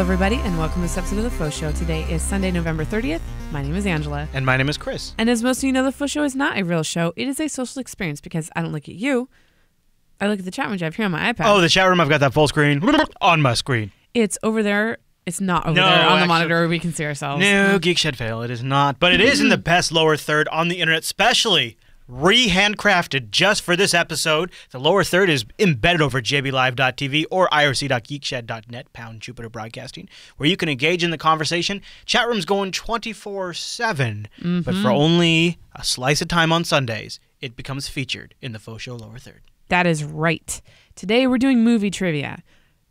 everybody, and welcome to this episode of the FauxShow. Today is Sunday, November 30th. My name is Angela. And my name is Chris. And as most of you know, the FauxShow is not a real show. It is a social experience because I don't look at you. I look at the chat room I have here on my iPad. Oh, the chat room, I've got that full screen on my screen. It's over there. It's not over there on the monitor where we can see ourselves. No, Geek Shed fail. It is not. But it is in the best lower third on the internet, specially re-handcrafted just for this episode. The lower third is embedded over jblive.tv or irc.geekshed.net, pound Jupiter Broadcasting, where you can engage in the conversation. Chat room's going 24/7, but for only a slice of time on Sundays, it becomes featured in the FauxShow lower third. That is right. Today we're doing movie trivia.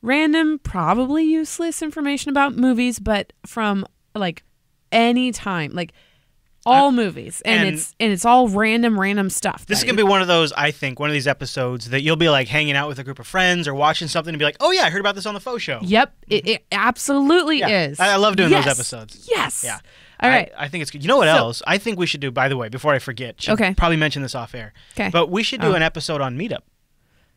Random, probably useless information about movies, but from like any time, like all movies, and it's all random stuff. This is gonna be one of those, I think, one of these episodes that you'll be like hanging out with a group of friends or watching something and be like, "Oh yeah, I heard about this on the FauxShow." Yep, it absolutely is. I love doing those episodes. Yes. Yeah. All right. I think it's good. You know what else? I think we should do, by the way, before I forget. Should probably mention this off air. Okay. But we should do an episode on Meetup.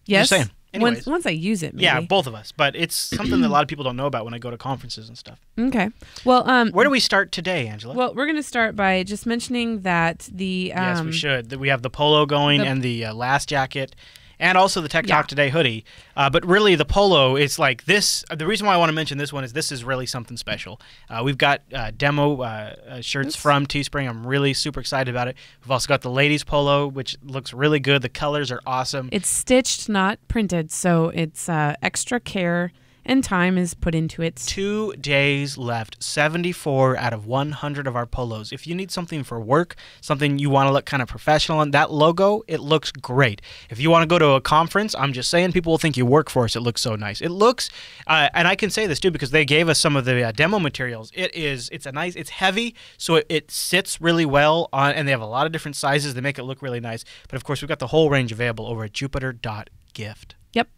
Yes. Just saying. Anyways. Once I use it, maybe. Yeah, both of us. But it's something that a lot of people don't know about when I go to conferences and stuff. Okay. Well, where do we start today, Angela? Well, we're going to start by just mentioning that the yes, we should. That we have the polo going and the last jacket. And also the Tech Talk Today hoodie. But really, the polo is like this. The reason why I want to mention this one is this is really something special. We've got demo shirts from Teespring. I'm really super excited about it. We've also got the ladies polo, which looks really good. The colors are awesome. It's stitched, not printed, so it's extra care and time is put into it. 2 days left. 74 out of 100 of our polos. If you need something for work, something you want to look kind of professional on, that logo, it looks great. If you want to go to a conference, I'm just saying, people will think you work for us. It looks so nice. It looks, and I can say this too because they gave us some of the demo materials. It's heavy, so it sits really well on, and they have a lot of different sizes. They make it look really nice. But of course, we've got the whole range available over at jupiter.gift. Yep.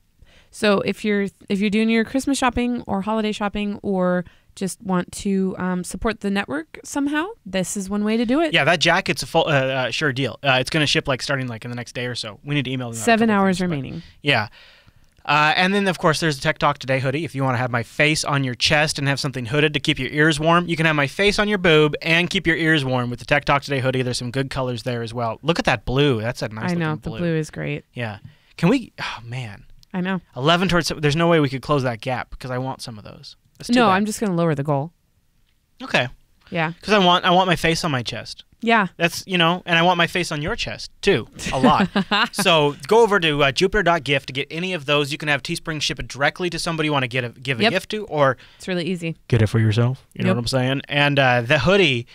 So if you're doing your Christmas shopping or holiday shopping or just want to support the network somehow, this is one way to do it. Yeah, that jacket's a full sure deal. It's going to ship starting in the next day or so. We need to email them. 7 hours remaining. Yeah. And then, of course, there's the Tech Talk Today hoodie. If you want to have my face on your chest and have something hooded to keep your ears warm, you can have my face on your boob and keep your ears warm with the Tech Talk Today hoodie. There's some good colors there as well. Look at that blue. That's a nice looking blue. I know. The blue is great. Yeah. Can we... Oh, man. I know. 11 towards... There's no way we could close that gap because I want some of those. No, I'm just going to lower the goal. Okay. Yeah. Because I want my face on my chest. Yeah. That's, and I want my face on your chest, too, a lot. So go over to jupiter.gift to get any of those. You can have Teespring ship it directly to somebody you want to give a gift to, or... It's really easy. Get it for yourself. You know what I'm saying? And the hoodie,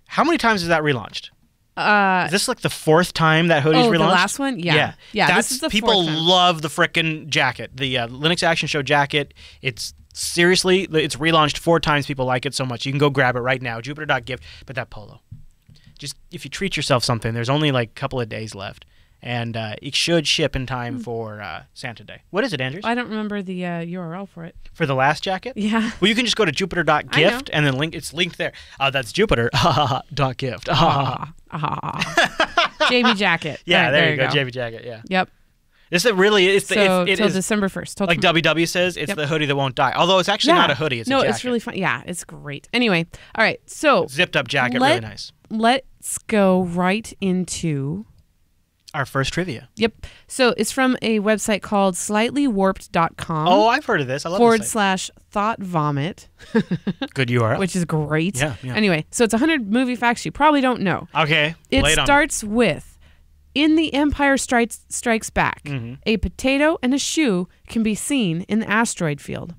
how many times is that relaunched? Is this the fourth time that hoodie's relaunched? The last one? Yeah. This is the people fourth time. love the frickin' jacket. The Linux Action Show jacket. It's relaunched 4 times. People like it so much. You can go grab it right now. Jupiter.gift. But that polo. Just if you treat yourself something, there's only a couple of days left. And it should ship in time for Santa Day. What is it, Andrews? I don't remember the URL for it. For the last jacket? Yeah. Well, you can just go to jupiter.gift and then it's linked there. That's jupiter.gift. JB Jacket. Yeah, right, there you go. JB Jacket, yeah. Yep. It really is. Till December 1st. Like WW says, it's the hoodie that won't die. Although it's actually not a hoodie, it's a jacket. No, it's really fun. Yeah, it's great. Anyway, all right, so... Zipped up jacket, really nice. Let's go right into... our first trivia. Yep. So it's from a website called slightlywarped.com. Oh, I've heard of this. I love this site. /thoughtvomit. Good URL. Which is great. Yeah. Anyway, so it's 100 movie facts you probably don't know. Okay. It starts with, in The Empire Strikes Back, a potato and a shoe can be seen in the asteroid field.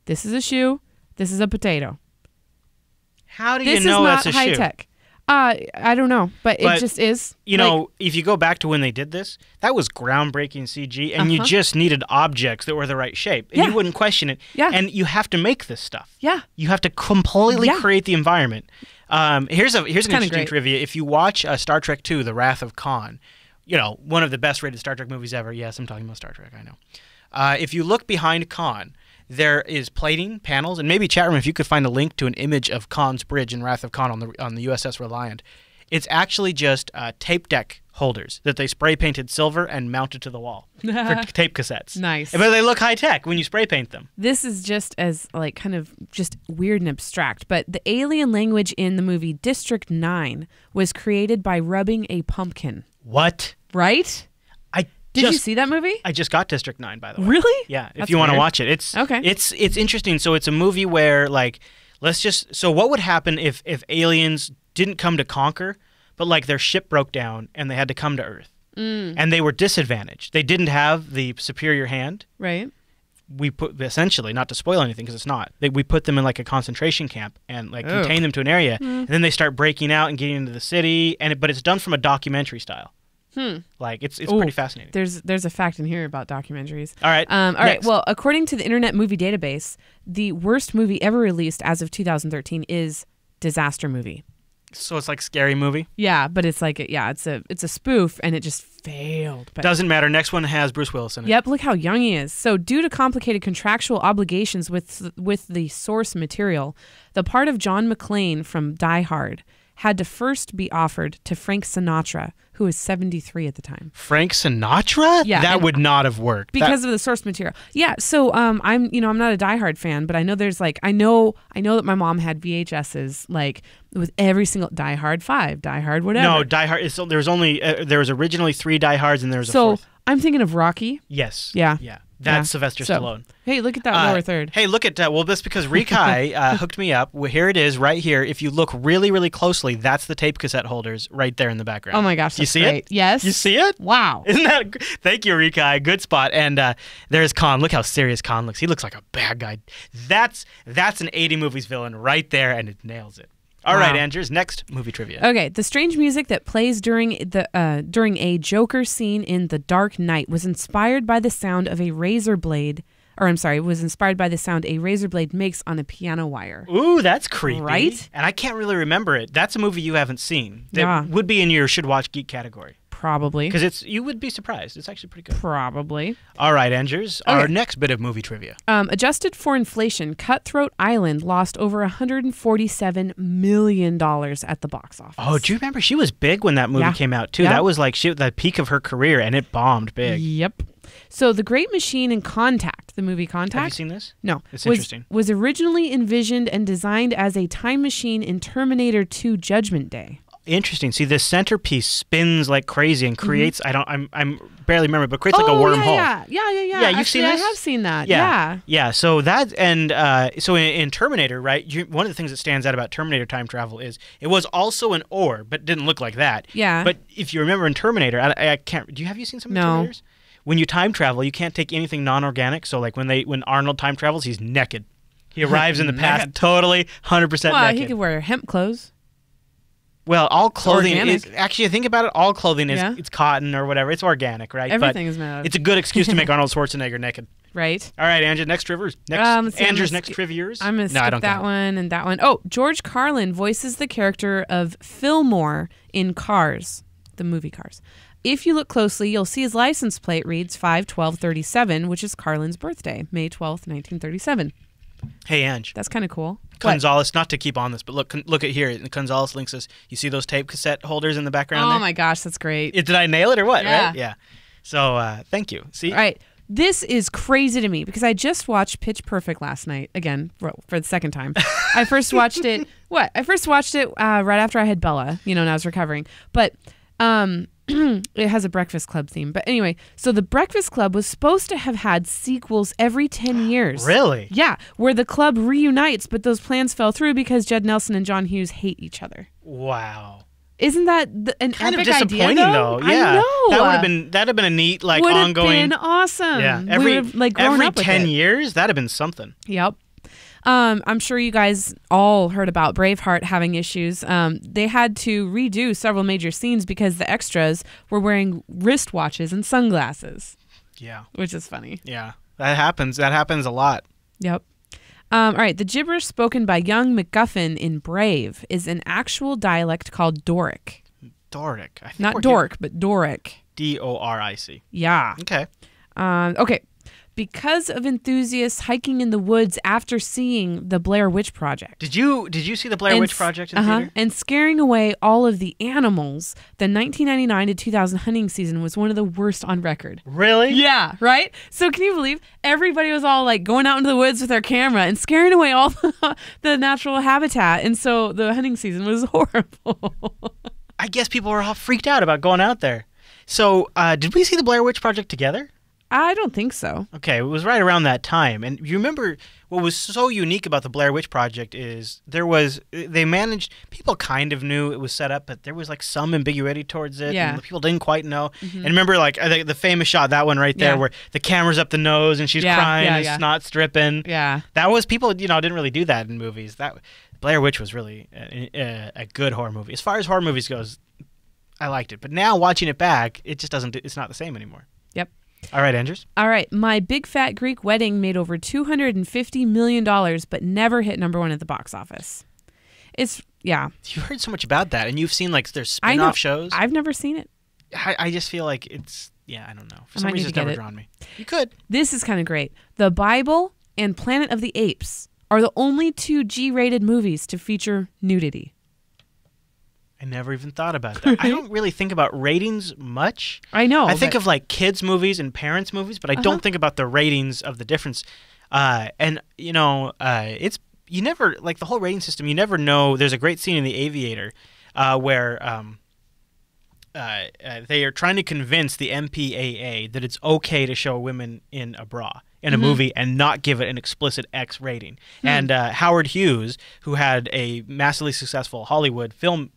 This is a shoe. This is a potato. How do you know that's a shoe? This is not high-tech. I don't know, but it just is. If you go back to when they did this, that was groundbreaking CG, and you just needed objects that were the right shape, and you wouldn't question it. Yeah. And you have to make this stuff. Yeah. You have to completely create the environment. Here's an interesting trivia. If you watch Star Trek II, The Wrath of Khan, one of the best rated Star Trek movies ever. Yes, I'm talking about Star Trek, I know. If you look behind Khan, there is plating, panels, and maybe chat room if you could find a link to an image of Khan's bridge in Wrath of Khan on the USS Reliant. It's actually just tape deck holders that they spray painted silver and mounted to the wall for tape cassettes. Nice. But they look high tech when you spray paint them. This is just as like kind of just weird and abstract, but the alien language in the movie District 9 was created by rubbing a pumpkin. What? Right? Did you see that movie? I just got District 9, by the way. Really? Yeah, if That's you want to weird. watch it. It's Okay. It's interesting. So it's a movie where like so what would happen if aliens didn't come to conquer, but like their ship broke down and they had to come to Earth. And they were disadvantaged. They didn't have the superior hand. Right. We put essentially, not to spoil anything because it's not, we put them in like a concentration camp and like contain them to an area, and then they start breaking out and getting into the city, but it's done from a documentary style. Like it's pretty fascinating. There's a fact in here about documentaries. All right. All right. Well, according to the Internet Movie Database, the worst movie ever released as of 2013 is Disaster Movie. So it's like Scary Movie. Yeah, but it's like it's a spoof and it just failed. But doesn't matter. Next one has Bruce Willis in it. Yep, look how young he is. So due to complicated contractual obligations with the source material, the part of John McClane from Die Hard had to first be offered to Frank Sinatra, who was 73 at the time. Frank Sinatra? Yeah, that would not have worked because of the source material. Yeah, so I'm not a Die Hard fan, but I know there's like I know that my mom had VHSs like with every single Die Hard 5, Die Hard whatever. No, Die Hard. There was originally 3 Die Hards, and there was a fourth. So I'm thinking of Rocky. Yes. Yeah. That's Sylvester Stallone. Hey, look at that lower third. Hey, look at that. Well, that's because Rikai hooked me up. Well, here it is right here. If you look really, really closely, that's the tape cassette holders right there in the background. Oh, my gosh. You see great. it? Yes. You see it? Wow. Isn't that Thank you, Rikai. Good spot. And there's Khan. Look how serious Khan looks. He looks like a bad guy. That's an 80 movies villain right there, and it nails it. All right, Andrews, next movie trivia. Okay, the strange music that plays during a Joker scene in The Dark Knight was inspired by the sound of a razor blade, was inspired by the sound a razor blade makes on a piano wire. Ooh, that's creepy. Right? And I can't really remember it. That's a movie you haven't seen. That Yeah. would be in your should watch geek category. Probably. Because you would be surprised. It's actually pretty good. Probably. All right, Andrews, our next bit of movie trivia. Adjusted for inflation, Cutthroat Island lost over $147 million at the box office. Oh, do you remember? She was big when that movie came out, too. Yeah. That was like the peak of her career, and it bombed big. Yep. So The Great Machine in Contact, the movie Contact. Have you seen this? No. It's interesting. Was originally envisioned and designed as a time machine in Terminator 2 Judgment Day. Interesting. See, this centerpiece spins like crazy and creates. I'm barely remember, but creates like a wormhole. Yeah. Yeah, you've seen this? I have seen that. Yeah. So that so in Terminator, right? One of the things that stands out about Terminator time travel is it was also an ore, but didn't look like that. Yeah. But if you remember in Terminator, I can't. Have you seen some of the Terminators? When you time travel, you can't take anything non-organic. So like when Arnold time travels, he's naked. He arrives in the past totally 100% naked. Well, he could wear hemp clothes. Well, all clothing organic. is actually. Think about it. All clothing is Yeah. it's cotton or whatever. It's organic, right? Everything but is made out of. it's a good excuse to make Arnold Schwarzenegger naked. Right. All right, Andrew. Next trivia. let's see, Andrew's next trivia. I'm going to skip that one and that one. Oh, George Carlin voices the character of Fillmore in Cars, the movie Cars. If you look closely, you'll see his license plate reads 5/12/37, which is Carlin's birthday, May 12th, 1937. Hey, Ange. That's kind of cool. Gonzalez, not to keep on this, but look at here. Gonzalez links us. You see those tape cassette holders in the background there? Oh, my gosh, that's great. Did I nail it or what? Yeah. Right? Yeah. So, thank you. See? All right. This is crazy to me because I just watched Pitch Perfect last night, again, for the second time. I first watched it, right after I had Bella, and I was recovering. But it has a Breakfast Club theme. But anyway, so the Breakfast Club was supposed to have had sequels every 10 years. Really? Yeah, where the club reunites, but those plans fell through because Judd Nelson and John Hughes hate each other. Wow. Isn't that an kind epic of disappointing idea, though? I Yeah. know. That'd have been a neat ongoing. Would have been awesome. Yeah. Every 10 years, that'd have been something. Yep. I'm sure you guys all heard about Braveheart having issues. They had to redo several major scenes because the extras were wearing wristwatches and sunglasses. Yeah. Which is funny. Yeah. That happens. That happens a lot. Yep. All right. The gibberish spoken by young MacGuffin in Brave is an actual dialect called Doric. Doric. Not dork, but Doric. Doric. Yeah. Okay. Okay. because of enthusiasts hiking in the woods after seeing the Blair Witch Project. Did you see the Blair Witch Project in theater? And scaring away all of the animals, the 1999 to 2000 hunting season was one of the worst on record. Really? Yeah, right? So can you believe everybody was all like going out into the woods with their camera and scaring away all the natural habitat, and so the hunting season was horrible. I guess people were all freaked out about going out there. So did we see the Blair Witch Project together? I don't think so. Okay, it was right around that time. And you remember what was so unique about the Blair Witch Project is they managed, people kind of knew it was set up, but there was like some ambiguity towards it. Yeah. And people didn't quite know. And remember like the famous shot, that one right there, where the camera's up the nose and she's crying and snot's dripping. Yeah. That was, people, didn't really do that in movies. That Blair Witch was really a good horror movie. As far as horror movies goes, I liked it. But now watching it back, it just it's not the same anymore. Yep. All right, Andrews. All right. My Big Fat Greek Wedding made over $250 million, but never hit number 1 at the box office. Yeah. You heard so much about that, and you've seen like their spin-off shows. I've never seen it. I just feel like I don't know. For some reason, it's never drawn me. You could. This is kind of great. The Bible and Planet of the Apes are the only 2 G-rated movies to feature nudity. I never even thought about that. I don't really think about ratings much. I know. I think of like kids' movies and parents' movies, but I don't think about the ratings of the difference. It's you never like the whole rating system. You never know. There's a great scene in The Aviator where they are trying to convince the MPAA that it's okay to show women in a bra in a movie and not give it an explicit X rating. And Howard Hughes, who had a massively successful Hollywood film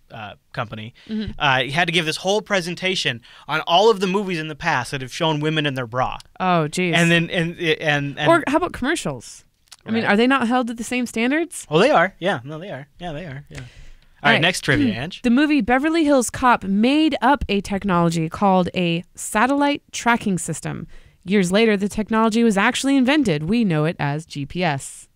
company, he had to give this whole presentation on all of the movies in the past that have shown women in their bra. Oh, geez. And then or how about commercials? I mean, are they not held to the same standards? Oh, they are. Yeah, no, they are. Yeah, they are. Yeah. All right, next trivia, Ange. The movie Beverly Hills Cop made up a technology called a satellite tracking system. Years later, the technology was actually invented. We know it as GPS.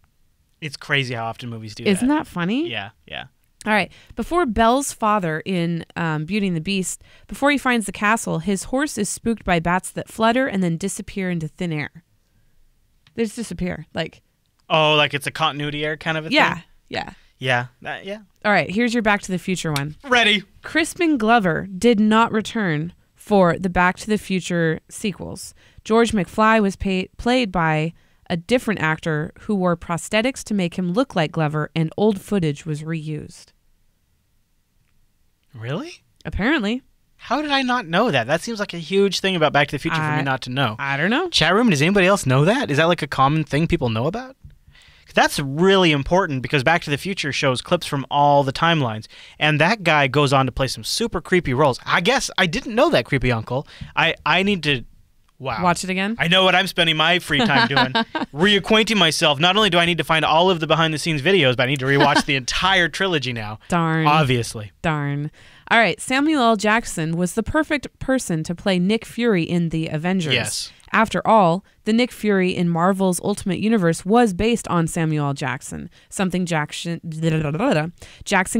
It's crazy how often movies do that. Isn't that funny? Yeah, yeah. All right. Before Belle's father in Beauty and the Beast, before he finds the castle, his horse is spooked by bats that flutter and then disappear into thin air. They just disappear. Oh, like it's a continuity error kind of a thing? Yeah. Yeah. All right. Here's your Back to the Future one. Ready. Crispin Glover did not return for the Back to the Future sequels. George McFly was played by a different actor who wore prosthetics to make him look like Glover, and old footage was reused. Really? Apparently. How did I not know that? That seems like a huge thing about Back to the Future for me not to know. I don't know. Chat room, does anybody else know that? Is that like a common thing people know about? That's really important because Back to the Future shows clips from all the timelines. And that guy goes on to play some super creepy roles. I guess I didn't know that, creepy uncle. I need to... Wow. Watch it again? I know what I'm spending my free time doing. Reacquainting myself. Not only do I need to find all of the behind-the-scenes videos, but I need to rewatch the entire trilogy now. Darn. Obviously. Darn. All right. Samuel L. Jackson was the perfect person to play Nick Fury in The Avengers. Yes. After all, the Nick Fury in Marvel's Ultimate Universe was based on Samuel L. Jackson, something Jackson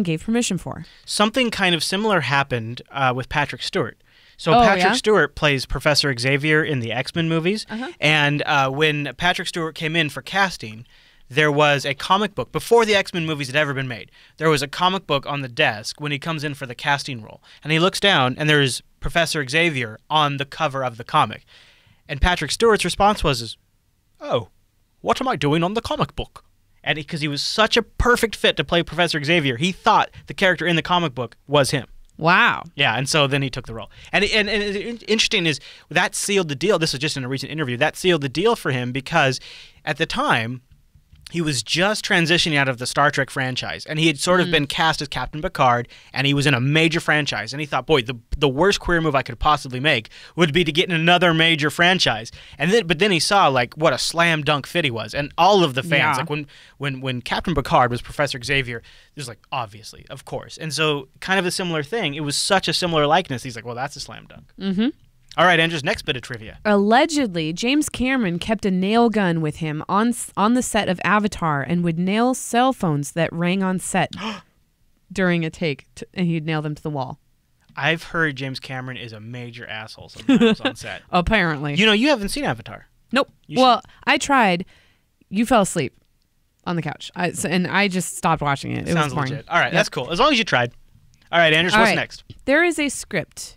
gave permission for. Something kind of similar happened with Patrick Stewart. So Patrick Stewart plays Professor Xavier in the X-Men movies, and when Patrick Stewart came in for casting, there was a comic book, before the X-Men movies had ever been made, there was a comic book on the desk when he comes in for the casting role. And he looks down, and there's Professor Xavier on the cover of the comic. And Patrick Stewart's response was, "Oh, what am I doing on the comic book?" And because he was such a perfect fit to play Professor Xavier, he thought the character in the comic book was him. Wow. Yeah, and so then he took the role. And interesting is that sealed the deal. This was just in a recent interview. That sealed the deal for him because at the time, he was just transitioning out of the Star Trek franchise. And he had sort of been cast as Captain Picard, and he was in a major franchise. And he thought, boy, the worst career move I could possibly make would be to get in another major franchise. But then he saw like what a slam dunk fit he was. And all of the fans, like when Captain Picard was Professor Xavier, it was like, obviously, of course. And so kind of a similar thing. It was such a similar likeness. He's like, well, that's a slam dunk. Mm-hmm. All right, Andrew's next bit of trivia. Allegedly, James Cameron kept a nail gun with him on the set of Avatar and would nail cell phones that rang on set during a take, and he'd nail them to the wall. I've heard James Cameron is a major asshole sometimes on set. Apparently. You know, you haven't seen Avatar. Nope. You Well, I tried. You fell asleep on the couch. And I just stopped watching it. It Sounds was boring. legit. All right, that's cool. As long as you tried. All right, Andrews, what's next? There is a script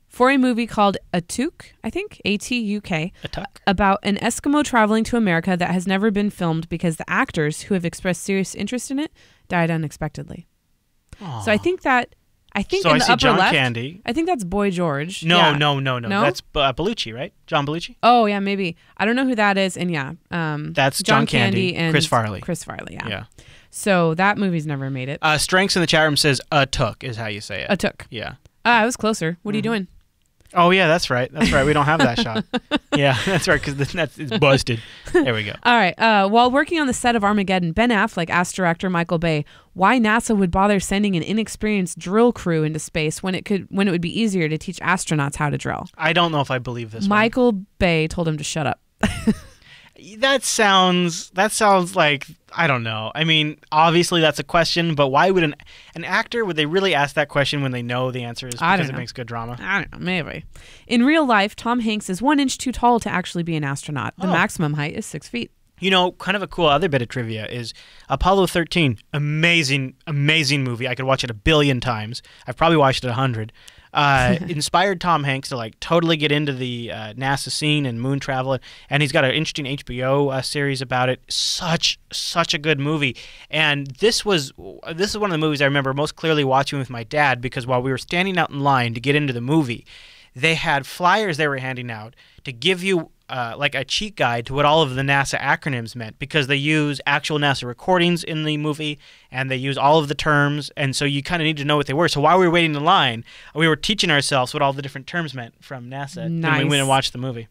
for a movie called Atuk, I think, A-T-U-K, Atuk? about an Eskimo traveling to America that has never been filmed because the actors who have expressed serious interest in it died unexpectedly. Aww. So I think So in I the see upper John left, Candy. I think that's Boy George. No. Yeah. No? That's Bellucci, right? John Bellucci? Oh, yeah, maybe. I don't know who that is. And yeah. That's John Candy and Chris Farley. Chris Farley, yeah. Yeah. So that movie's never made it. Strengths in the chat room says Atuk is how you say it. Atuk. Yeah. I was closer. What are you doing? Oh, yeah, that's right. That's right. We don't have that shot. Yeah, that's right, because it's busted. There we go. All right. While working on the set of Armageddon, Ben Affleck asked director Michael Bay why NASA would bother sending an inexperienced drill crew into space when it would be easier to teach astronauts how to drill. I don't know if I believe this Michael Bay told him to shut up. That sounds like, I don't know. I mean, obviously that's a question, but why would an actor, would they really ask that question when they know the answer is because it makes good drama? I don't know, maybe. In real life, Tom Hanks is 1 inch too tall to actually be an astronaut. The maximum height is 6 feet. You know, kind of a cool other bit of trivia is Apollo 13, amazing movie. I could watch it 1 billion times. I've probably watched it 100. Inspired Tom Hanks to like totally get into the NASA scene and moon travel, and he's got an interesting HBO series about it. Such a good movie, and this is one of the movies I remember most clearly watching with my dad, because while we were standing out in line to get into the movie, they had flyers they were handing out to give you like a cheat guide to what all of the NASA acronyms meant, because they use actual NASA recordings in the movie and they use all of the terms, and so you kind of need to know what they were. So while we were waiting in line, we were teaching ourselves what all the different terms meant from NASA. Nice. Then we went and watched the movie.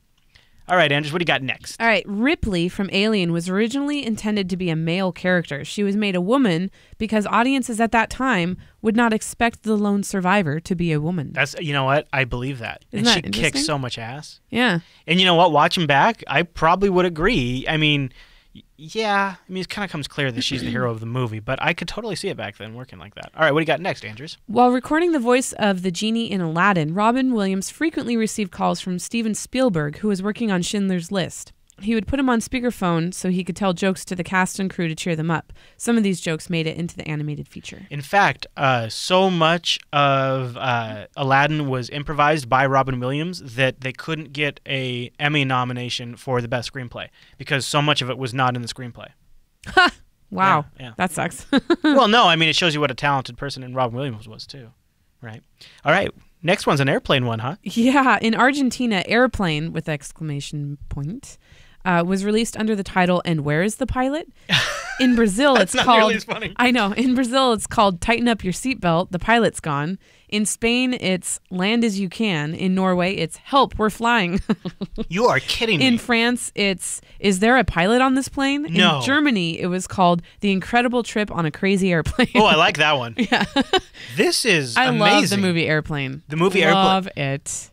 All right, Andrews, what do you got next? All right, Ripley from Alien was originally intended to be a male character. She was made a woman because audiences at that time would not expect the lone survivor to be a woman. You know what? I believe that. Isn't and that she kicks so much ass. Yeah. And you know what? Watching back, I probably would agree. I mean, yeah, it kind of comes clear that she's the hero of the movie, but I could totally see it back then working like that. All right, what do you got next, Andrews? While recording the voice of the genie in Aladdin, Robin Williams frequently received calls from Steven Spielberg, who was working on Schindler's List. He would put him on speakerphone so he could tell jokes to the cast and crew to cheer them up. Some of these jokes made it into the animated feature. In fact, so much of Aladdin was improvised by Robin Williams that they couldn't get an Emmy nomination for the best screenplay because so much of it was not in the screenplay. Wow. Yeah. That sucks. Well, no, I mean, it shows you what a talented person in Robin Williams was, too. Right? All right. Next one's an airplane one, huh? Yeah. In Argentina, Airplane, with exclamation point, was released under the title And Where is the Pilot? In Brazil, it's not called... nearly as funny. I know. In Brazil, it's called Tighten Up Your Seatbelt, the pilot's gone. In Spain, it's Land as You Can. In Norway, it's Help, We're Flying. You are kidding me. In France, it's Is There a Pilot on This Plane? No. In Germany, it was called The Incredible Trip on a Crazy Airplane. Oh, I like that one. Yeah. This is I amazing. love the movie Airplane. The movie love Airplane. It.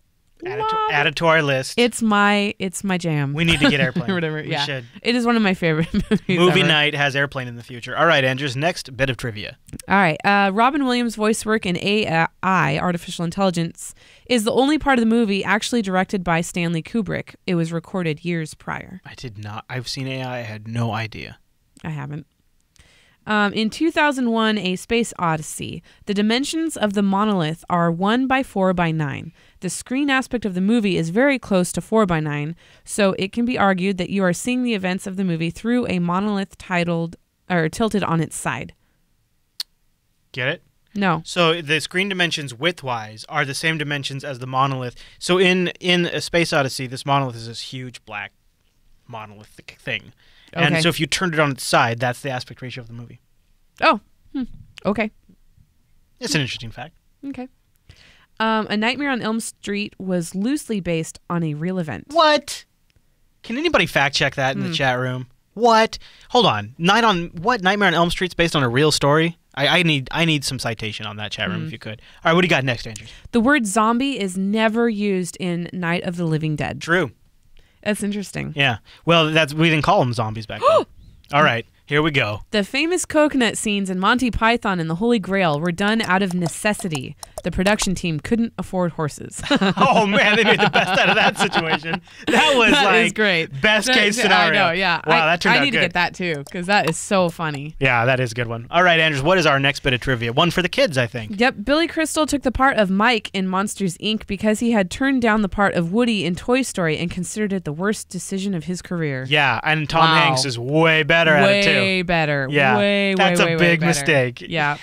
Add it to our list. It's my jam. We need to get Airplane. Or whatever. We Yeah. should. It is one of my favorite movies. Movie ever. night has Airplane in the future. All right, Andrews, next bit of trivia. All right. Robin Williams' voice work in AI, artificial intelligence, is the only part of the movie actually directed by Stanley Kubrick. It was recorded years prior. I did not. I've seen AI. I had no idea. I haven't. In 2001, A Space Odyssey, the dimensions of the monolith are 1 by 4 by 9. The screen aspect of the movie is very close to 4 by 9, so it can be argued that you are seeing the events of the movie through a monolith tilted on its side. Get it? No. So the screen dimensions widthwise are the same dimensions as the monolith. So in A Space Odyssey, this monolith is this huge black monolithic thing. Okay. And so if you turned it on its side, that's the aspect ratio of the movie. Oh. Okay. It's an interesting fact. Okay. A Nightmare on Elm Street was loosely based on a real event. What? Can anybody fact check that in the chat room? What? Hold on. Nightmare on Elm Street's based on a real story? I need some citation on that chat room if you could. All right, what do you got next, Andrew? The word zombie is never used in Night of the Living Dead. True. That's interesting. Yeah. Well, we didn't call them zombies back then. All right. Here we go. The famous coconut scenes in Monty Python and the Holy Grail were done out of necessity. The production team couldn't afford horses. Oh man, they made the best out of that situation. That was That like is great. best case scenario. I know, yeah. Wow, that turned out good. I need to get that too, because that is so funny. Yeah, that is a good one. All right, Andrews, what is our next bit of trivia? One for the kids, I think. Yep, Billy Crystal took the part of Mike in Monsters, Inc. because he had turned down the part of Woody in Toy Story and considered it the worst decision of his career. Yeah, and Tom Hanks is way better at it too. Way better. Yeah, way that's a big better. mistake. Yeah.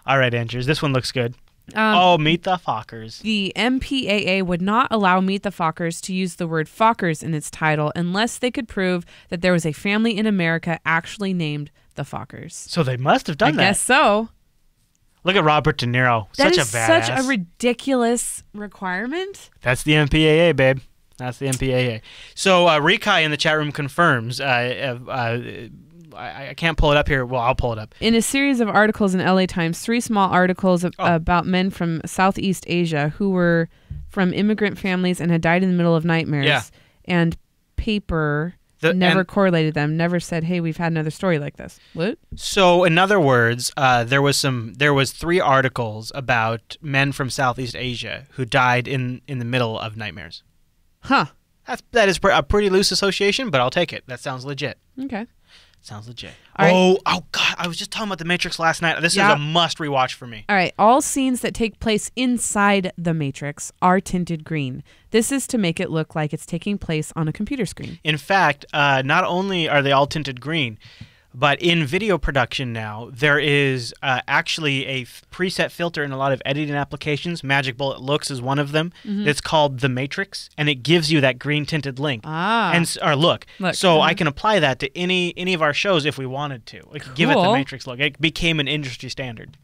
All right, Andrews, this one looks good. Meet the Fockers. The MPAA would not allow Meet the Fockers to use the word Fockers in its title unless they could prove that there was a family in America actually named the Fockers. So they must have done that. I guess so. Look at Robert De Niro. That Such is a badass. such a ridiculous requirement. That's the MPAA, babe. That's the MPAA. So Rikai in the chat room confirms. I can't pull it up here. Well, I'll pull it up. In a series of articles in LA Times, 3 small articles about men from Southeast Asia who were from immigrant families and had died in the middle of nightmares. Yeah. And paper never correlated them, never said, hey, we've had another story like this. What? So in other words, there was 3 articles about men from Southeast Asia who died in the middle of nightmares. Huh. That is a pretty loose association, but I'll take it. That sounds legit. Okay. Sounds legit. All right. Oh God! I was just talking about The Matrix last night. This is a must rewatch for me. All right. All scenes that take place inside the Matrix are tinted green. This is to make it look like it's taking place on a computer screen. In fact, not only are they all tinted green, but in video production now, there is actually a preset filter in a lot of editing applications. Magic Bullet Looks is one of them. Mm-hmm. It's called The Matrix, and it gives you that green tinted look. Look. So I can apply that to any of our shows if we wanted to. We could give it the Matrix look. It became an industry standard.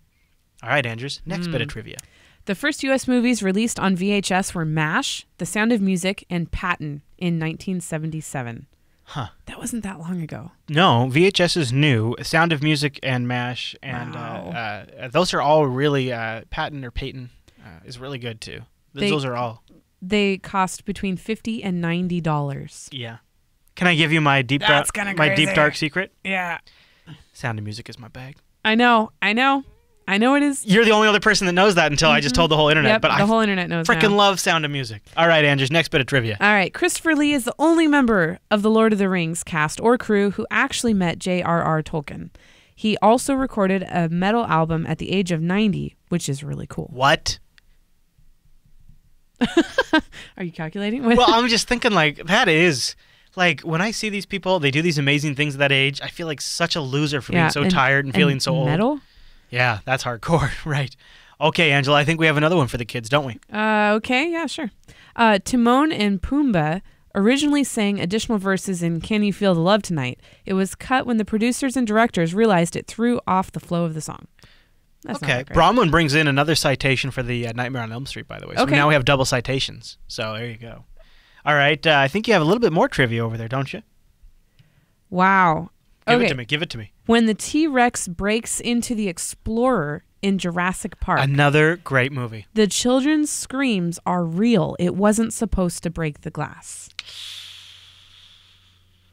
All right, Andrews, next bit of trivia. The first U.S. movies released on VHS were MASH, The Sound of Music, and Patton in 1977. Huh. That wasn't that long ago. No, VHS is new. Sound of Music and MASH, and those are all really Patton or Peyton is really good too. Those are all. They cost between $50 and $90. Yeah. Can I give you my deep dark secret? Yeah. Sound of Music is my bag. I know it is. You're the only other person that knows that until I just told the whole internet. Yep, but the whole internet knows freaking now. love Sound of Music. All right, Andrews, next bit of trivia. All right, Christopher Lee is the only member of the Lord of the Rings cast or crew who actually met J.R.R. Tolkien. He also recorded a metal album at the age of 90, which is really cool. What? Are you calculating? Well, I'm just thinking that is... when I see these people, they do these amazing things at that age, I feel like such a loser for being so tired and feeling so old. Metal? Yeah, that's hardcore, right. Okay, Angela, I think we have another one for the kids, don't we? Okay, yeah, sure. Timon and Pumbaa originally sang additional verses in Can You Feel the Love Tonight. It was cut when the producers and directors realized it threw off the flow of the song. That's okay, Bronwyn brings in another citation for the Nightmare on Elm Street, by the way. So now we have double citations. So there you go. All right, I think you have a little bit more trivia over there, don't you? Wow. Give it to me. When the T-Rex breaks into the Explorer in Jurassic Park. Another great movie. The children's screams are real. It wasn't supposed to break the glass.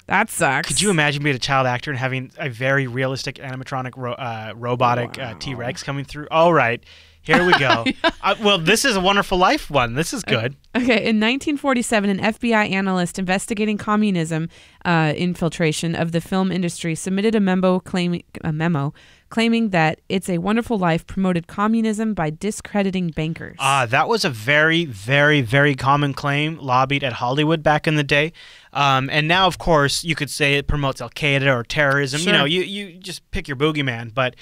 That sucks. Could you imagine being a child actor and having a very realistic animatronic robotic T-Rex coming through? All right. Here we go. Well, this is a Wonderful Life one. This is good. Okay. In 1947, an FBI analyst investigating communism infiltration of the film industry submitted a memo claiming that It's a Wonderful Life promoted communism by discrediting bankers. That was a very, very, very common claim lobbied at Hollywood back in the day. And now, of course, you could say it promotes Al-Qaeda or terrorism. Sure. You just pick your boogeyman. But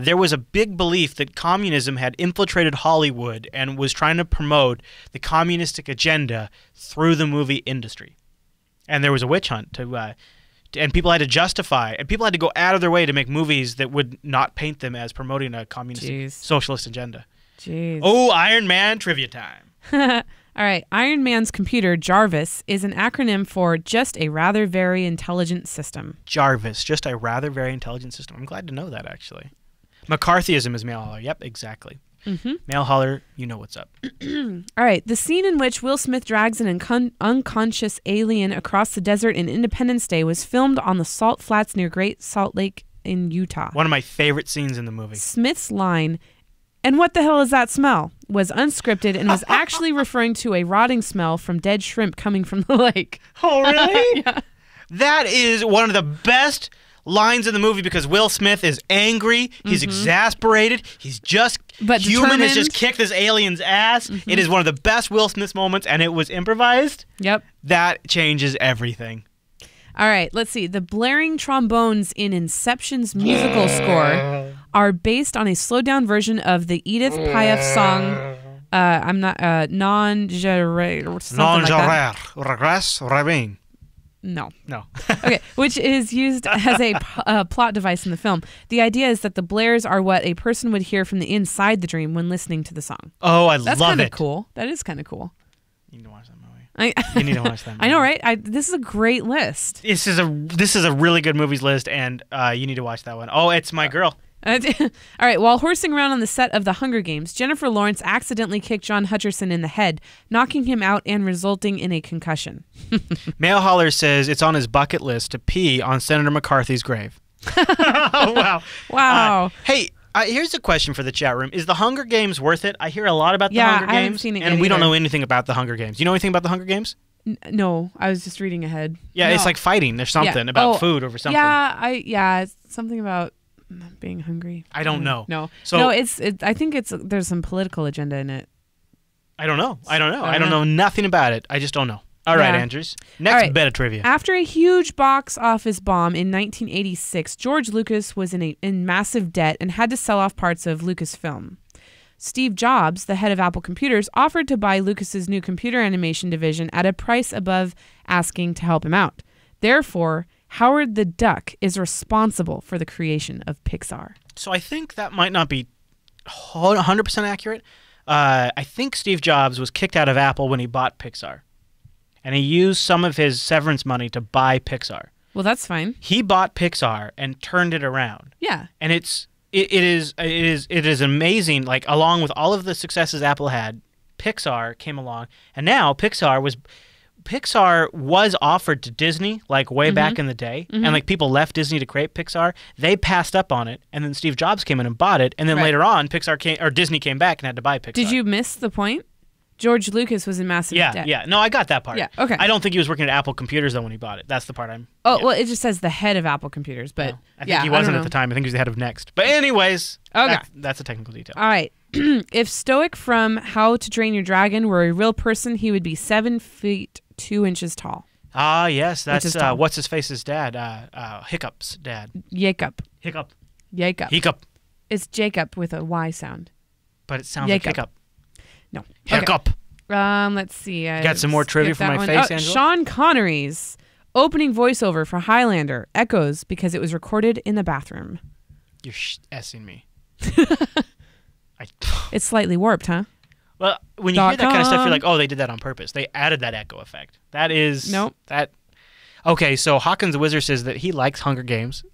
there was a big belief that communism had infiltrated Hollywood and was trying to promote the communistic agenda through the movie industry. And there was a witch hunt and people had to justify, and people had to go out of their way to make movies that would not paint them as promoting a communist socialist agenda. Jeez. Oh, Iron Man trivia time. All right. Iron Man's computer, Jarvis, is an acronym for Just a Rather Very Intelligent System. Jarvis, just a rather very intelligent system. I'm glad to know that, actually. McCarthyism is male. Yep, exactly. Mail holler, you know what's up. All right. The scene in which Will Smith drags an unconscious alien across the desert in Independence Day was filmed on the Salt Flats near Great Salt Lake in Utah. One of my favorite scenes in the movie. Smith's line, "And what the hell is that smell?" was unscripted and was actually referring to a rotting smell from dead shrimp coming from the lake. Oh, really? Yeah. That is one of the best lines in the movie because Will Smith is angry, he's exasperated, he's just human has just kicked this alien's ass. It is one of the best Will Smith moments, and it was improvised. Yep. That changes everything. All right, let's see. The blaring trombones in Inception's musical score are based on a slowed-down version of the Edith Piaf song. Non Non-genre, regress, ravine. No. Okay, which is used as a plot device in the film. The idea is that the blares are what a person would hear from the inside the dream when listening to the song. Oh, That's love kind it. of cool. That is kind of cool. You need to watch that movie. You need to watch that movie. I know, right? This is a great list. This is a really good movies list, and you need to watch that one. Oh, it's my girl. All right, while horsing around on the set of The Hunger Games, Jennifer Lawrence accidentally kicked John Hutcherson in the head, knocking him out and resulting in a concussion. Mail Holler says it's on his bucket list to pee on Senator McCarthy's grave. Oh, wow. Wow. Hey, here's a question for the chat room. Is The Hunger Games worth it? I hear a lot about The Hunger Games, I haven't seen it and yet we don't either. know anything about The Hunger Games. You know anything about The Hunger Games? No, I was just reading ahead. Yeah, No. it's like fighting. There's something about food or something. Yeah, it's something about being hungry. I don't know. No, So I think there's some political agenda in it. I don't know. I don't know nothing about it. I just don't know. All right, Andrews. Next bit of trivia. After a huge box office bomb in 1986, George Lucas was in massive debt and had to sell off parts of Lucasfilm. Steve Jobs, the head of Apple Computers, offered to buy Lucas's new computer animation division at a price above asking to help him out. Therefore, Howard the Duck is responsible for the creation of Pixar. So I think that might not be 100% accurate. I think Steve Jobs was kicked out of Apple when he bought Pixar. And he used some of his severance money to buy Pixar. Well, that's fine. He bought Pixar and turned it around. Yeah. And it is amazing. Like, along with all of the successes Apple had, Pixar came along, and now Pixar was offered to Disney like way back in the day, and like people left Disney to create Pixar. They passed up on it, and then Steve Jobs came in and bought it, and then later on Disney came back and had to buy Pixar. Did you miss the point? George Lucas was in massive debt. Yeah. No, I got that part. Yeah, okay. I don't think he was working at Apple Computers though when he bought it. That's the part I'm. Oh, well, it just says the head of Apple Computers, but I think he wasn't at the time. I think he was the head of Next. But anyways, okay. That's a technical detail. All right. If Stoic from How to Train Your Dragon were a real person, he would be 7 feet 2 inches tall. Ah, yes, that's what's his face's dad, Hiccup's dad. Jacob. Hiccup. It's Jacob with a Y sound. But it sounds like hiccup. No. Hiccup. Okay. Let's see. Got some more trivia for my face, Angela? Sean Connery's opening voiceover for Highlander echoes because it was recorded in the bathroom. You're S-ing me. It's slightly warped, huh? Well, when you hear that kind of stuff, you're like, oh, they did that on purpose. They added that echo effect. That is... Nope. Okay, so Hawkins the Wizard says that he likes Hunger Games,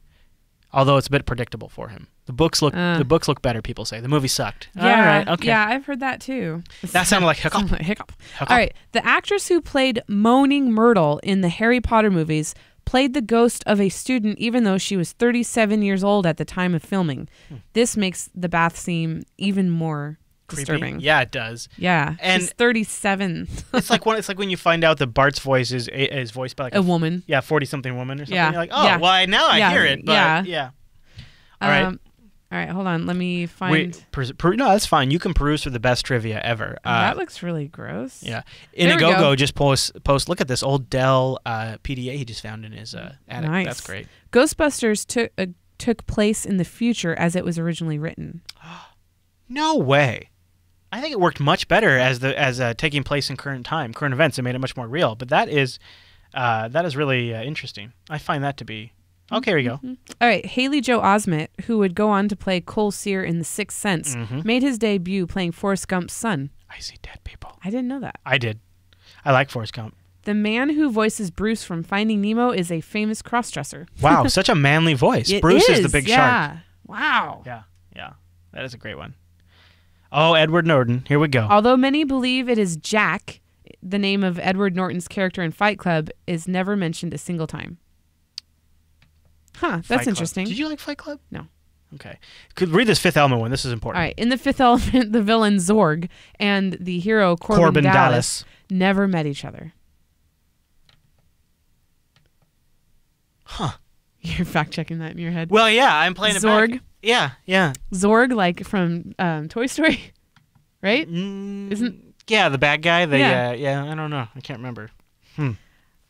although it's a bit predictable for him. The books look better, people say. The movie sucked. Yeah, all right, okay. Yeah, I've heard that too. That sounded like hiccup. Hiccup. All right. The actress who played Moaning Myrtle in the Harry Potter movies played the ghost of a student even though she was 37 years old at the time of filming. This makes the bath scene even more disturbing. Yeah, it does. Yeah, and she's 37. It's like when you find out that Bart's voice is voiced by like a woman. Yeah, 40-something woman or something. Yeah. You're like, oh, well, now I hear it. But yeah. All right. All right, hold on. Let me find... No, that's fine. You can peruse for the best trivia ever. That looks really gross. Yeah. Inagogo just post. Look at this old Dell PDA he just found in his attic. Nice. That's great. Ghostbusters took place in the future as it was originally written. No way. I think it worked much better as taking place in current events. It made it much more real. But that is really interesting. I find that to be... Okay, here we go. All right. Haley Joe Osment, who would go on to play Cole Sear in The Sixth Sense, made his debut playing Forrest Gump's son. I see dead people. I didn't know that. I did. I like Forrest Gump. The man who voices Bruce from Finding Nemo is a famous crossdresser. Wow, such a manly voice. Bruce is the big shark. Wow. Yeah. That is a great one. Oh, Edward Norton. Here we go. Although many believe it is Jack, the name of Edward Norton's character in Fight Club is never mentioned a single time. Huh, that's interesting. Did you like Fight Club? No. Okay. Could read this Fifth Element one. This is important. All right. In the Fifth Element, the villain Zorg and the hero Corbin Dallas never met each other. Huh. You're fact-checking that in your head? Well, yeah, I'm playing Zorg? it back. Yeah. Zorg, like from Toy Story, right? Yeah, the bad guy. Yeah. I don't know. I can't remember.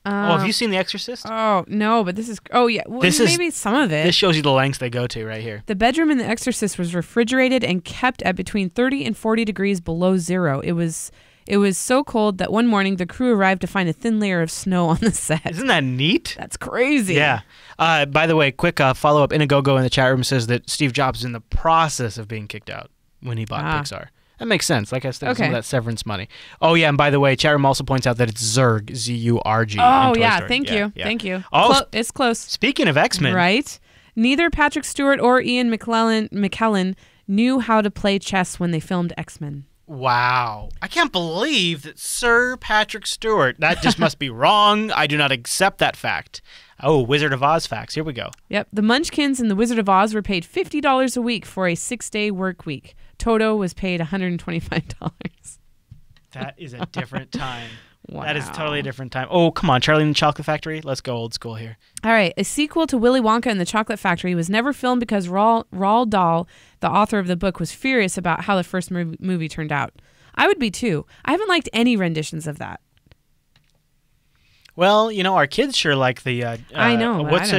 Have you seen The Exorcist? Oh, no, but this is... Oh, yeah. Well, maybe some of it. This shows you the lengths they go to right here. The bedroom in The Exorcist was refrigerated and kept at between 30 and 40 degrees below zero. It was so cold that one morning the crew arrived to find a thin layer of snow on the set. Isn't that neat? That's crazy. Yeah. By the way, quick follow-up. Inagogo in the chat room says that Steve Jobs is in the process of being kicked out when he bought Pixar. That makes sense. Like I said, some of that severance money. Oh, yeah, and by the way, chat room also points out that it's Zurg, Z-U-R-G. Oh, yeah, thank you. Thank you. Oh, it's close. Speaking of X-Men. Right? Neither Patrick Stewart or Ian McKellen knew how to play chess when they filmed X-Men. Wow. I can't believe that Sir Patrick Stewart. That just must be wrong. I do not accept that fact. Oh, Wizard of Oz facts. Here we go. Yep. The Munchkins and the Wizard of Oz were paid $50 a week for a 6-day work week. Toto was paid $125. That is a different time. Wow. That is totally a different time. Oh, come on. Charlie and the Chocolate Factory. Let's go old school here. All right. A sequel to Willy Wonka and the Chocolate Factory was never filmed because Roald Dahl, the author of the book, was furious about how the first movie turned out. I would be too. I haven't liked any renditions of that. Well, our kids sure like the... I know. What's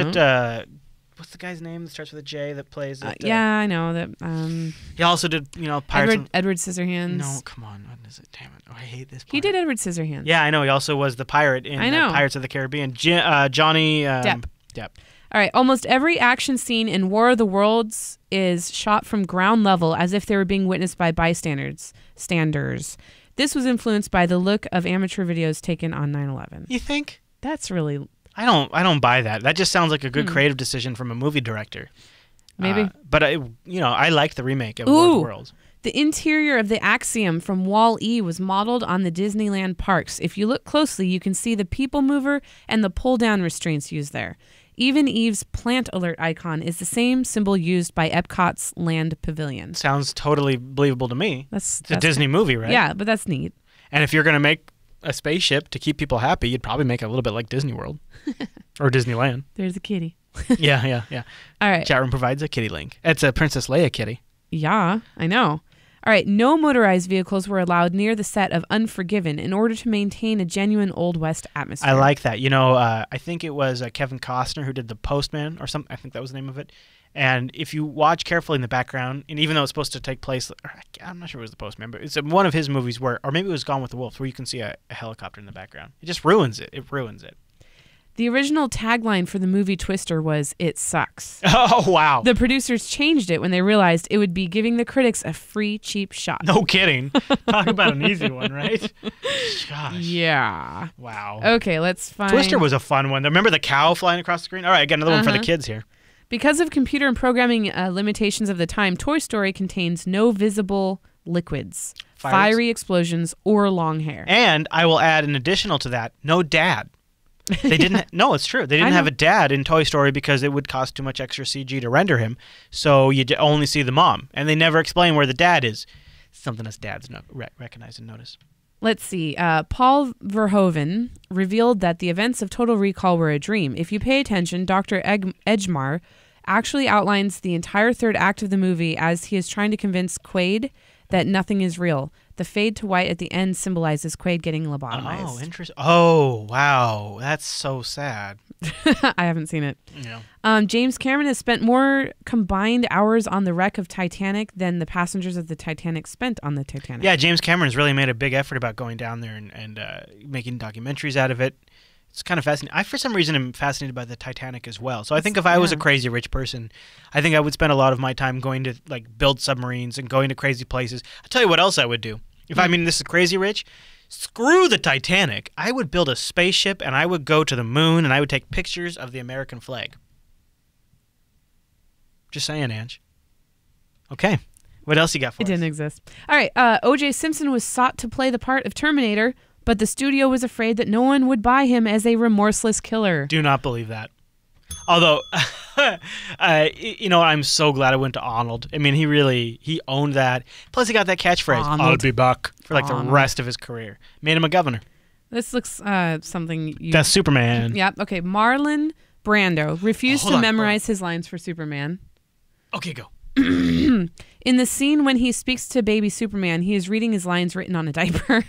what's the guy's name that starts with a J that plays it? Yeah, I know that. He also did, Pirates. Edward Scissorhands. No, come on. What is it? Damn it. Oh, I hate this part. He did Edward Scissorhands. Yeah, I know. He also was the pirate in Pirates of the Caribbean. Johnny Depp. All right. Almost every action scene in War of the Worlds is shot from ground level as if they were being witnessed by bystanders. This was influenced by the look of amateur videos taken on 9/11. You think? That's really... I don't buy that. That just sounds like a good creative decision from a movie director. Maybe. But I like the remake of War of the Worlds. The interior of the Axiom from Wall-E was modeled on the Disneyland parks. If you look closely, you can see the people mover and the pull-down restraints used there. Even Eve's plant alert icon is the same symbol used by Epcot's Land Pavilion. Sounds totally believable to me. It's a Disney movie, right? Yeah, but that's neat. And if you're going to make a spaceship to keep people happy, you'd probably make it a little bit like Disney World or Disneyland. There's a kitty. Yeah. All right. Chat room provides a kitty link. It's a Princess Leia kitty. Yeah, I know. All right. No motorized vehicles were allowed near the set of Unforgiven in order to maintain a genuine Old West atmosphere. I like that. I think it was Kevin Costner who did The Postman or something. I think that was the name of it. And if you watch carefully in the background, and even though it's supposed to take place, I'm not sure it was The Postman, but it's one of his movies or maybe it was Gone with the Wolves, where you can see a helicopter in the background. It just ruins it. It ruins it. The original tagline for the movie Twister was, "It sucks." Oh, wow. The producers changed it when they realized it would be giving the critics a free, cheap shot. No kidding. Talk about an easy one, right? Gosh. Yeah. Wow. Okay, let's find... Twister was a fun one. Remember the cow flying across the screen? All right, I got another one for the kids here. Because of computer and programming limitations of the time, Toy Story contains no visible liquids, fiery explosions, or long hair. And I will add an additional to that, no dad. They didn't. No, it's true. They didn't have a dad in Toy Story because it would cost too much extra CG to render him. So you only see the mom, and they never explain where the dad is. Something us dads recognize and notice. Let's see. Paul Verhoeven revealed that the events of Total Recall were a dream. If you pay attention, Dr. Edgemar actually outlines the entire third act of the movie as he is trying to convince Quaid that nothing is real. The fade to white at the end symbolizes Quaid getting lobotomized. Oh, interesting. Oh, wow. That's so sad. I haven't seen it. Yeah. James Cameron has spent more combined hours on the wreck of Titanic than the passengers of the Titanic spent on the Titanic. Yeah, James Cameron has really made a big effort about going down there and making documentaries out of it. It's kind of fascinating. I, for some reason, am fascinated by the Titanic as well. So I think if I was a crazy rich person, I think I would spend a lot of my time going to build submarines and going to crazy places. I'll tell you what else I would do. If this is crazy rich, screw the Titanic. I would build a spaceship and I would go to the moon and I would take pictures of the American flag. Just saying, Ange. Okay. What else you got for It us? didn't exist. All right. O.J. Simpson was sought to play the part of Terminator, but the studio was afraid that no one would buy him as a remorseless killer. Do not believe that. Although, I'm so glad I went to Arnold. I mean, he owned that. Plus, he got that catchphrase, Arnold. I'll be back, for like Arnold. the rest of his career. Made him a governor. This looks something you... That's Superman. Yep. Okay. Marlon Brando refused Hold to on, memorize his lines for Superman. Okay, go. In the scene when he speaks to baby Superman, he is reading his lines written on a diaper.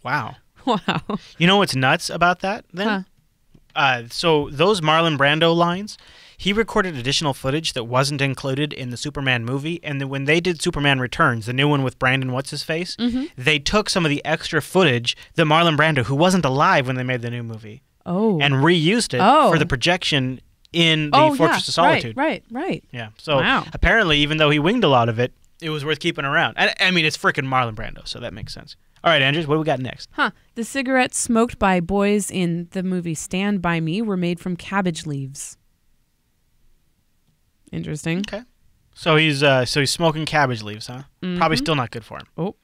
Wow. Wow. You know what's nuts about that then? So those Marlon Brando lines, he recorded additional footage that wasn't included in the Superman movie. And then when they did Superman Returns, the new one with Brandon What's-His-Face, they took some of the extra footage that Marlon Brando, who wasn't alive when they made the new movie, and reused it for the projection in the Fortress of Solitude. Right. Yeah. So apparently, even though he winged a lot of it, it was worth keeping around. I mean, it's freaking Marlon Brando, so that makes sense. All right, Andrews, what do we got next? The cigarettes smoked by boys in the movie Stand By Me were made from cabbage leaves. Interesting. Okay. So he's smoking cabbage leaves, huh? Probably still not good for him. Oh.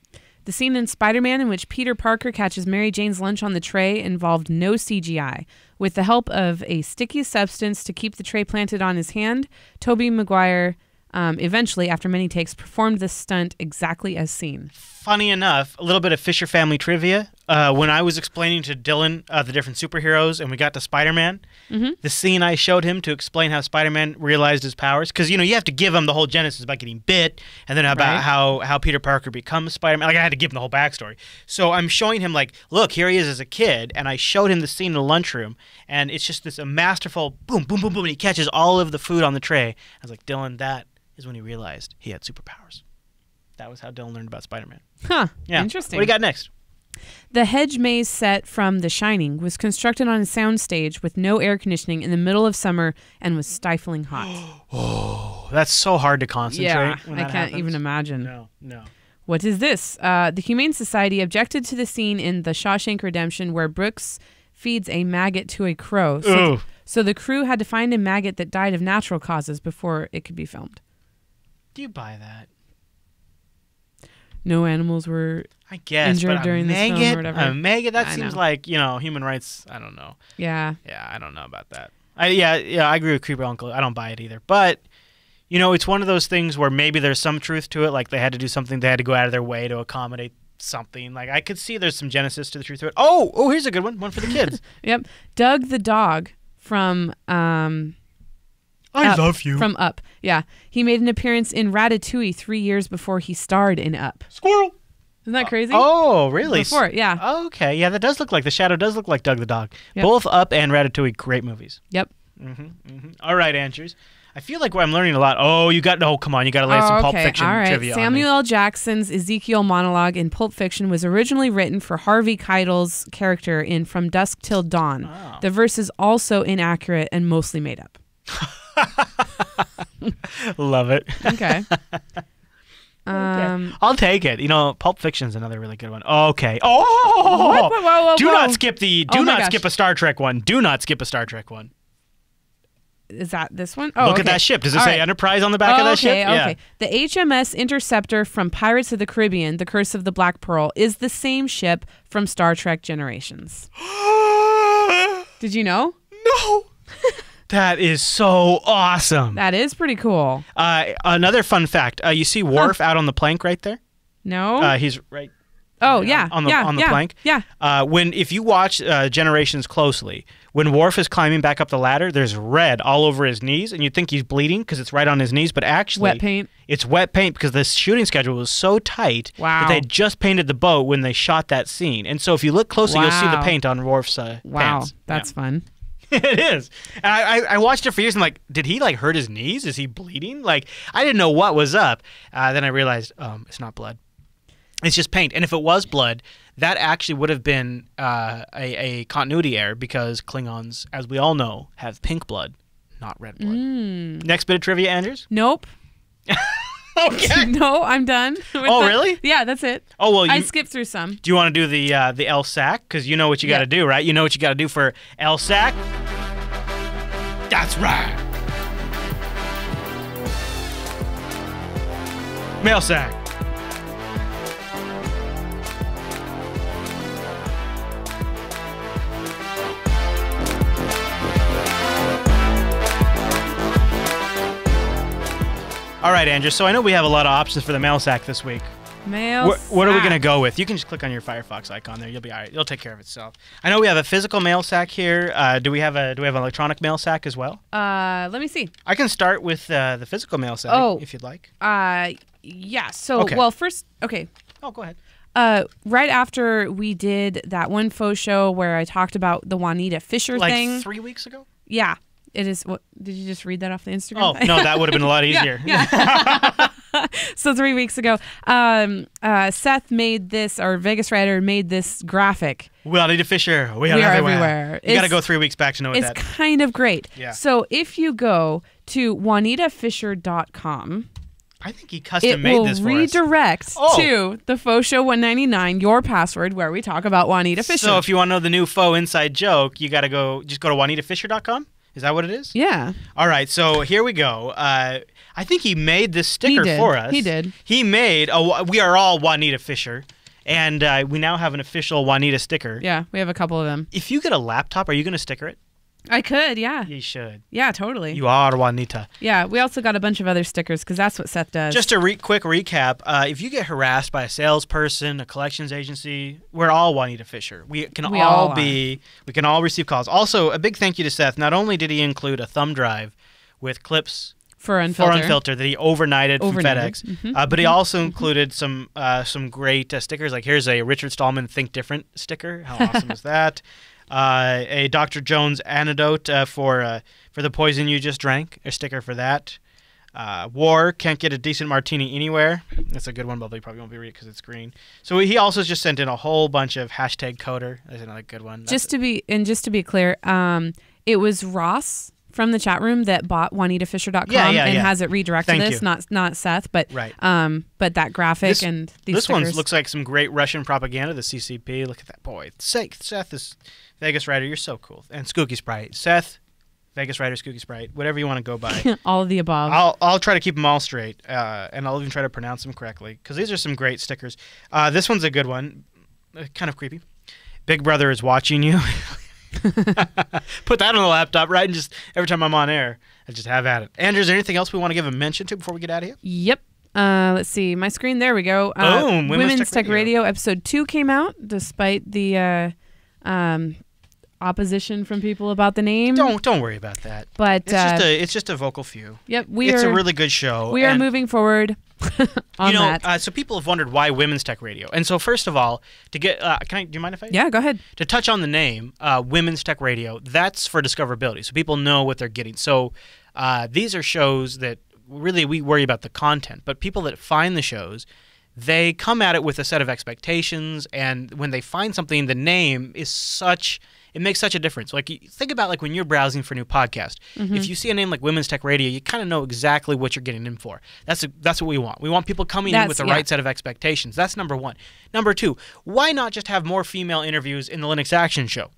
The scene in Spider-Man in which Peter Parker catches Mary Jane's lunch on the tray involved no CGI. With the help of a sticky substance to keep the tray planted on his hand, Tobey Maguire eventually, after many takes, performed this stunt exactly as seen. Funny enough, a little bit of Fisher Family trivia. When I was explaining to Dylan the different superheroes and we got to Spider-Man, the scene I showed him to explain how Spider-Man realized his powers, because, you have to give him the whole genesis about getting bit and then about how Peter Parker becomes Spider-Man. Like, I had to give him the whole backstory. So I'm showing him, like, look, here he is as a kid, and I showed him the scene in the lunchroom, and it's just this masterful boom, boom, boom, boom, and he catches all of the food on the tray. I was like, Dylan, that is when he realized he had superpowers. That was how Dylan learned about Spider-Man. Yeah. Interesting. What do you got next? The hedge maze set from The Shining was constructed on a soundstage with no air conditioning in the middle of summer and was stifling hot. Oh, that's so hard to concentrate. Yeah, when I that can't happens. even imagine. No. What is this? The Humane Society objected to the scene in The Shawshank Redemption where Brooks feeds a maggot to a crow. So the crew had to find a maggot that died of natural causes before it could be filmed. Do you buy that? No animals were injured during this film or whatever. A maggot, that seems like, human rights. I don't know. Yeah. Yeah, I don't know about that. I agree with Creeper Uncle. I don't buy it either. But, it's one of those things where maybe there's some truth to it. Like, they had to do something. They had to go out of their way to accommodate something. Like, I could see there's some genesis to the truth of it. Oh, here's a good one. One for the kids. Yep. Doug the dog from... I love you. From Up. Yeah. He made an appearance in Ratatouille 3 years before he starred in Up. Squirrel. Isn't that crazy? Oh, really? Before, yeah. Okay. Yeah, that does look like, the shadow does look like Doug the dog. Yep. Both Up and Ratatouille, great movies. Yep. All right, Andrews. I feel like I'm learning a lot. Oh, come on. You got to lay some Pulp Fiction All right. trivia on me. Samuel L. Jackson's Ezekiel monologue in Pulp Fiction was originally written for Harvey Keitel's character in From Dusk Till Dawn. Oh. The verse is also inaccurate and mostly made up. Love it. Okay. I'll take it. Pulp Fiction's another really good one. Okay. Oh! Whoa, do not skip gosh. skip a Star Trek one. Do not skip a Star Trek one. Is that this one? Oh, Look okay. at that ship. Does it All say right. Enterprise on the back of that ship? Okay. The HMS Interceptor from Pirates of the Caribbean, The Curse of the Black Pearl, is the same ship from Star Trek Generations. Did you know? No. That is so awesome. That is pretty cool. Another fun fact. You see Worf out on the plank right there? No? He's right. Oh, yeah. On the plank. Yeah. If you watch Generations closely, when Worf is climbing back up the ladder, there's red all over his knees, and you'd think he's bleeding because it's right on his knees, but actually Wet paint. It's wet paint because the shooting schedule was so tight that they just painted the boat when they shot that scene. And so if you look closely, you'll see the paint on Worf's pants. That's fun. It is. And I watched it for years and I'm like, did he hurt his knees? Is he bleeding? Like, I didn't know what was up. Then I realized it's not blood. It's just paint. And if it was blood, that actually would have been a continuity error because Klingons, as we all know, have pink blood, not red blood. Next bit of trivia, Andrews? Nope. Okay. No, I'm done. Really? Yeah, that's it. Oh, well, I skipped through some. Do you want to do the LSAC? Because you know what you got to do, right? You know what you got to do for LSAC? That's right. Mail sack. All right, Andrew, so I know we have a lot of options for the mail sack this week. What are we going to go with? You can just click on your Firefox icon there. You'll be all right. It'll take care of itself. I know we have a physical mail sack here. Do we have an electronic mail sack as well? Let me see. I can start with the physical mail sack if you'd like. Yeah. So, Okay. well, first, okay. Oh, go ahead. Right after we did that one faux show where I talked about the Juanita Fisher thing. Like 3 weeks ago? Yeah. It is. What did you just read that off the Instagram? Oh, no, that would have been a lot easier. Yeah. So 3 weeks ago, Seth made this, or Vegas Rider made this graphic. Juanita Fisher. We are everywhere. You got to go 3 weeks back to know what it's that is. It's kind of great. Yeah. So if you go to juanitafisher.com, I think he custom made this for us. It will redirect to the Faux Show 199, your password, where we talk about Juanita Fisher. So if you want to know the new faux inside joke, you got to go to juanitafisher.com. Is that what it is? Yeah. All right, so here we go. I think he made this sticker for us. He did. He made We Are All Juanita Fisher, and we now have an official Juanita sticker. Yeah, we have a couple of them. If you get a laptop, are you going to sticker it? I could, yeah. You should. Yeah, totally. You are Juanita. Yeah, we also got a bunch of other stickers because that's what Seth does. Just a quick recap, if you get harassed by a salesperson, a collections agency, we're all Juanita Fisher. We can all receive calls. Also, a big thank you to Seth. Not only did he include a thumb drive with clips for Unfiltered that he overnighted from FedEx, but he also included some great stickers. Like here's a Richard Stallman Think Different sticker. How awesome is that? A Dr. Jones antidote for the poison you just drank. A sticker for that. War, can't get a decent martini anywhere. That's a good one, but they probably won't be read because it's green. So he also just sent in a whole bunch of hashtag coder. That's another good one. Just to be clear, it was Ross from the chat room that bought juanitafisher.com and has it redirected to this, not Seth, but but that graphic and these stickers. This one looks like some great Russian propaganda, the CCP. Look at that boy. Seth is Vegas Rider, you're so cool. And Skooky Sprite. Seth, Vegas Rider, Skooky Sprite, whatever you want to go by. All of the above. I'll try to keep them all straight, and I'll even try to pronounce them correctly, because these are some great stickers. This one's a good one. Kind of creepy. Big Brother is watching you. Put that on the laptop, right? And just every time I'm on air, I just have at it. Andrew, is there anything else we want to give a mention to before we get out of here? Yep. Let's see. My screen. There we go. Boom. Women's Tech Radio episode 2 came out, despite the opposition from people about the name. Don't worry about that. But it's just a vocal few. Yep. It's a really good show. We are moving forward. On that. So people have wondered why Women's Tech Radio. And so first of all, to get do you mind if I? Yeah, go ahead. To touch on the name, Women's Tech Radio, that's for discoverability. So people know what they're getting. So these are shows that really we worry about the content, but people that find the shows, they come at it with a set of expectations, and when they find something, the name is it makes such a difference. Like, think about like when you're browsing for a new podcast. If you see a name like Women's Tech Radio, you kind of know exactly what you're getting in for. That's what we want. We want people coming in with the right set of expectations. That's number one. Number two, why not just have more female interviews in the Linux Action Show?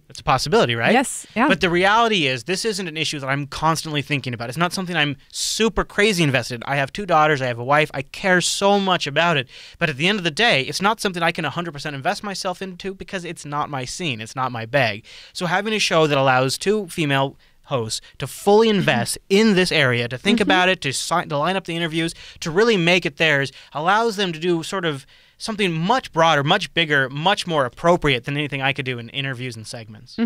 It's a possibility, right? Yes. Yeah. But the reality is this isn't an issue that I'm constantly thinking about. It's not something I'm super crazy invested in. I have 2 daughters. I have a wife. I care so much about it. But at the end of the day, it's not something I can 100% invest myself into because it's not my scene. It's not my bag. So having a show that allows 2 female hosts to fully invest in this area, to think about it, to line up the interviews, to really make it theirs, allows them to do sort of something much broader, much bigger, much more appropriate than anything I could do in interviews and segments.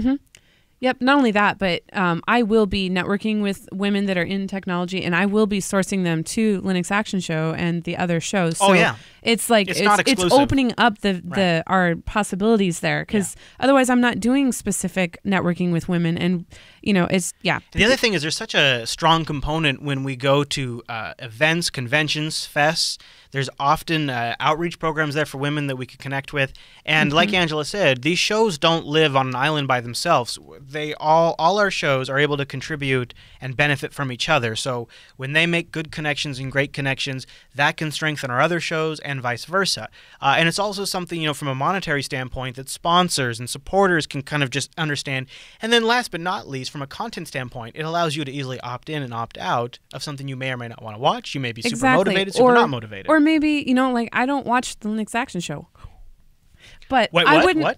Yep. Not only that, but I will be networking with women that are in technology, and I will be sourcing them to Linux Action Show and the other shows. So it's like it's opening up our possibilities there, because otherwise I'm not doing specific networking with women, and it's The other thing is there's such a strong component when we go to events, conventions, fests. There's often outreach programs there for women that we could connect with. And like Angela said, these shows don't live on an island by themselves. They all our shows are able to contribute and benefit from each other. So when they make good connections and great connections, that can strengthen our other shows and vice versa. And it's also something, from a monetary standpoint that sponsors and supporters can kind of just understand. And then last but not least, from a content standpoint, it allows you to easily opt in and opt out of something you may or may not want to watch. You may be super motivated, super not motivated. Or maybe, I don't watch the Linux Action Show. But Wait, I wouldn't, what?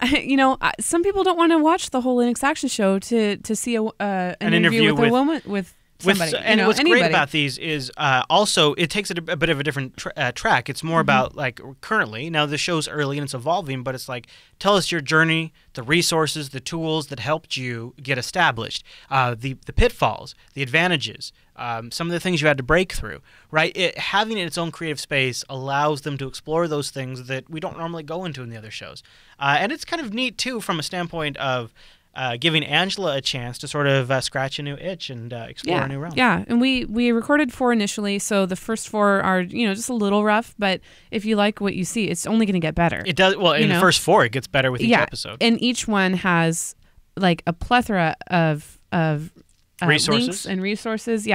Some people don't want to watch the whole Linux Action Show to see an interview with a woman, with somebody. And what's great about these is also it takes it a bit of a different track. It's more about like currently. Now the show's early and it's evolving, but it's like tell us your journey, the resources, the tools that helped you get established, the pitfalls, the advantages, some of the things you had to break through. Right? Having its own creative space allows them to explore those things that we don't normally go into in the other shows. And it's kind of neat too from a standpoint of giving Angela a chance to sort of scratch a new itch and explore a new realm. Yeah, and we recorded 4 initially, so the first 4 are just a little rough, but if you like what you see, it's only going to get better. It does. Well, in the first 4, it gets better with each episode. And each one has like a plethora of resources links and resources.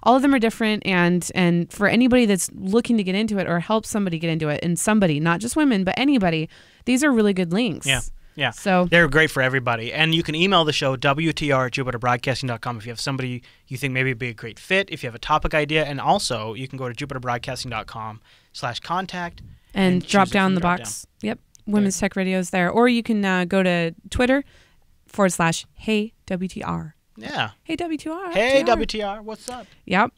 All of them are different, and for anybody that's looking to get into it or help somebody get into it, and somebody, not just women, but anybody, these are really good links. Yeah, so they're great for everybody. And you can email the show, WTR@JupiterBroadcasting.com, if you have somebody you think maybe would be a great fit, if you have a topic idea. And also, you can go to JupiterBroadcasting.com/contact. And drop down the box. Yep, Women's Tech Radio is there. Or you can go to Twitter /HeyWTR. Yeah. Hey, WTR. Hey, WTR. What's up? Yep.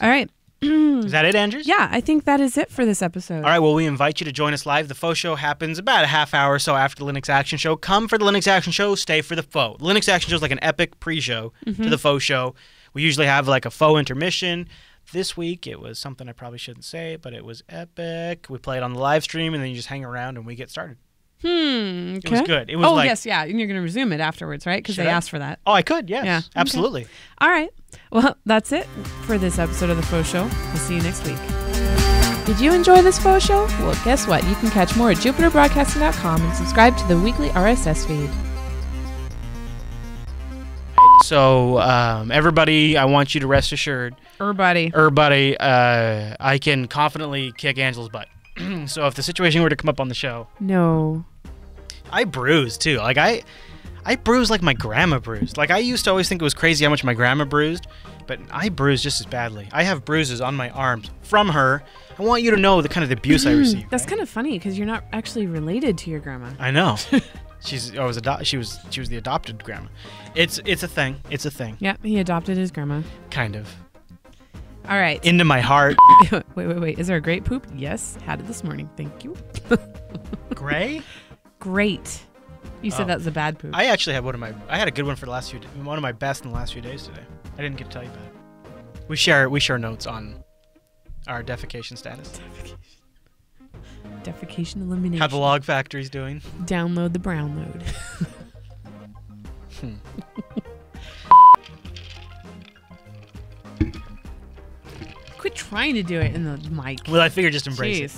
All right. Is that it, Andrews? Yeah, I think that is it for this episode. All right, well, we invite you to join us live. The Faux Show happens about a half hour or so after the Linux Action Show. Come for the Linux Action Show, stay for the Faux. The Linux Action Show is like an epic pre-show to the Faux Show. We usually have like a Faux intermission. This week, it was something I probably shouldn't say, but it was epic. We play it on the live stream, and then you just hang around, and we get started. Okay. It was good. It was yes, yeah. And you're going to resume it afterwards, right? Because they asked for that. Oh, I could, yes. Yeah. Absolutely. Okay. All right. Well, that's it for this episode of The Faux Show. We'll see you next week. Did you enjoy this Faux Show? Well, guess what? You can catch more at JupiterBroadcasting.com and subscribe to the weekly RSS feed. So, everybody, I want you to rest assured. Everybody, I can confidently kick Angela's butt. So if the situation were to come up on the show. No. I bruise, too. Like, I bruise like my grandma bruised. Like, I used to always think it was crazy how much my grandma bruised, but I bruise just as badly. I have bruises on my arms from her. I want you to know the kind of abuse I received. That's kind of funny because you're not actually related to your grandma. I know. She was the adopted grandma. It's a thing. It's a thing. Yeah, he adopted his grandma. Kind of. All right. Into my heart. Wait. Is there a great poop? Yes. Had it this morning. Thank you. Gray? Great. You said that was a bad poop. I actually had I had a good one for the last few days. One of my best in the last few days today. I didn't get to tell you about it. We share notes on our defecation status. Defecation elimination. How the log factory's doing. Download the brown load. Quit trying to do it in the mic. Well, I figured just embrace it.